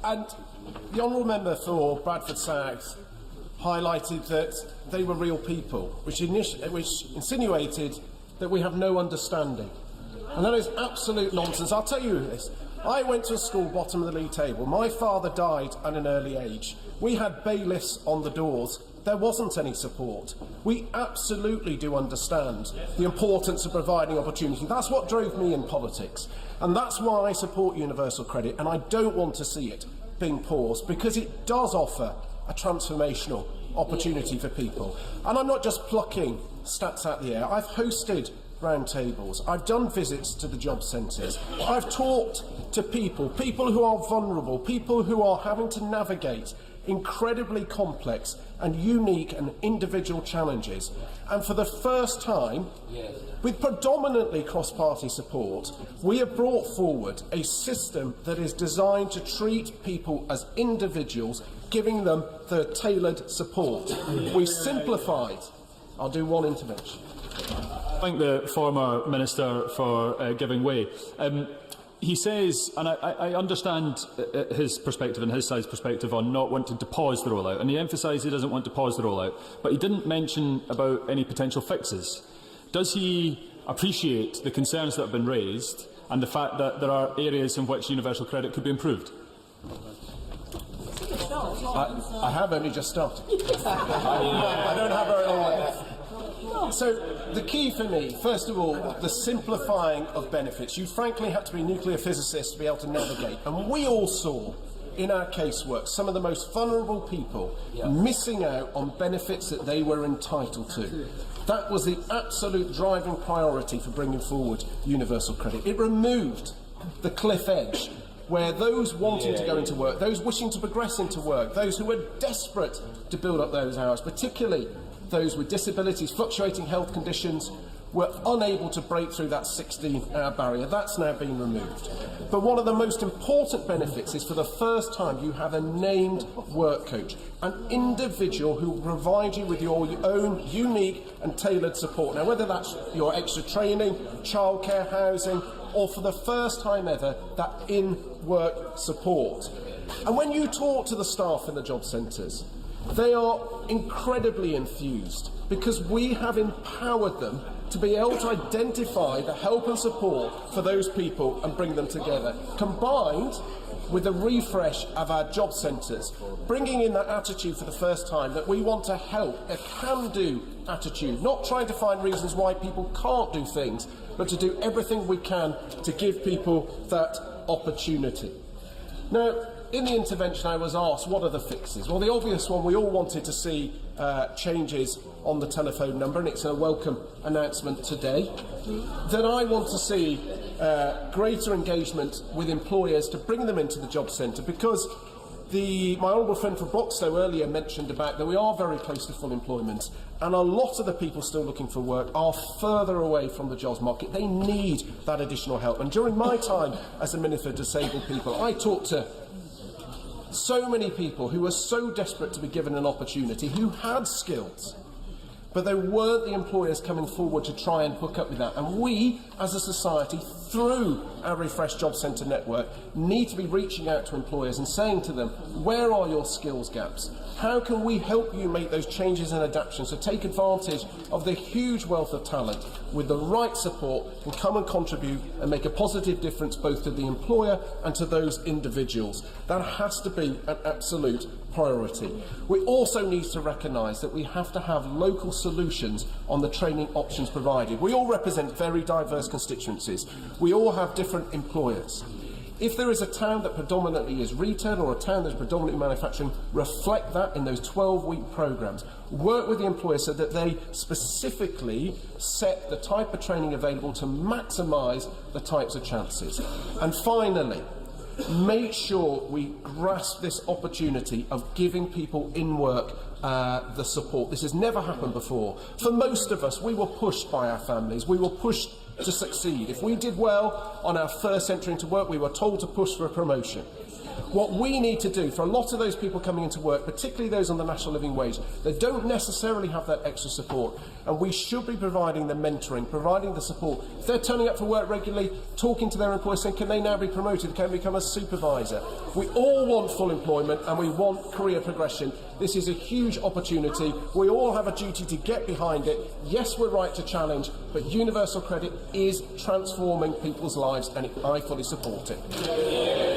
And the honourable member for Bradford South highlighted that they were real people, which insinuated that we have no understanding. And that is absolute nonsense. I'll tell you this. I went to a school bottom of the league table. My father died at an early age. We had bailiffs on the doors. There wasn't any support. We absolutely do understand the importance of providing opportunity. That's what drove me in politics. And that's why I support universal credit. And I don't want to see it being paused, because it does offer a transformational opportunity for people. And I'm not just plucking stats out the air. I've hosted roundtables. I've done visits to the job centres. I've talked to people who are vulnerable, people who are having to navigate incredibly complex and unique and individual challenges. And for the first time, with predominantly cross-party support, we have brought forward a system that is designed to treat people as individuals, giving them the tailored support. We simplified. I'll do one intervention. Thank the former Minister for giving way. He says, and I understand his perspective and his side's perspective on not wanting to pause the rollout, and he emphasised he doesn't want to pause the rollout, but he didn't mention about any potential fixes. Does he appreciate the concerns that have been raised and the fact that there are areas in which universal credit could be improved? I have only just started. I don't have very long left. So the key for me, first of all, the simplifying of benefits. You frankly had to be a nuclear physicist to be able to navigate. And we all saw in our casework some of the most vulnerable people missing out on benefits that they were entitled to. That was the absolute driving priority for bringing forward universal credit. It removed the cliff edge where those wanting to go into work, those wishing to progress into work, those who were desperate to build up those hours, particularly those with disabilities, fluctuating health conditions, were unable to break through that 16-hour barrier. That's now been removed. But one of the most important benefits is, for the first time, you have a named work coach, an individual who will provide you with your own unique and tailored support. Now, whether that's your extra training, childcare, housing, or for the first time ever, that in-work support. And when you talk to the staff in the job centres, they are incredibly enthused because we have empowered them to be able to identify the help and support for those people and bring them together, combined with the refresh of our job centres, bringing in that attitude for the first time that we want to help, a can-do attitude, not trying to find reasons why people can't do things, but to do everything we can to give people that opportunity. Now, in the intervention, I was asked, what are the fixes? Well, the obvious one, we all wanted to see changes on the telephone number, and it's a welcome announcement today. Then I want to see greater engagement with employers to bring them into the job centre, because my honourable friend from Broxtowe earlier mentioned about that we are very close to full employment, and a lot of the people still looking for work are further away from the jobs market. They need that additional help. And during my time as a Minister for Disabled People, I talked to so many people who were so desperate to be given an opportunity, who had skills, but there weren't the employers coming forward to try and hook up with that. And we, as a society, through our Refresh Job Centre network, need to be reaching out to employers and saying to them, where are your skills gaps? How can we help you make those changes and adaptations to take advantage of the huge wealth of talent with the right support and come and contribute and make a positive difference both to the employer and to those individuals? That has to be an absolute priority. We also need to recognise that we have to have local solutions on the training options provided. We all represent very diverse constituencies. We all have different employers. If there is a town that predominantly is retail or a town that's predominantly manufacturing, reflect that in those 12-week programmes. Work with the employer so that they specifically set the type of training available to maximise the types of chances. And finally, make sure we grasp this opportunity of giving people in work the support. This has never happened before. For most of us, we were pushed by our families. We were pushed to succeed. If we did well on our first entry into work, we were told to push for a promotion. What we need to do for a lot of those people coming into work, particularly those on the national living wage, they don't necessarily have that extra support, and we should be providing the mentoring, providing the support. If they're turning up for work regularly, talking to their employer, saying, can they now be promoted, can they become a supervisor? We all want full employment and we want career progression. This is a huge opportunity. We all have a duty to get behind it. Yes, we're right to challenge, but universal credit is transforming people's lives, and I fully support it.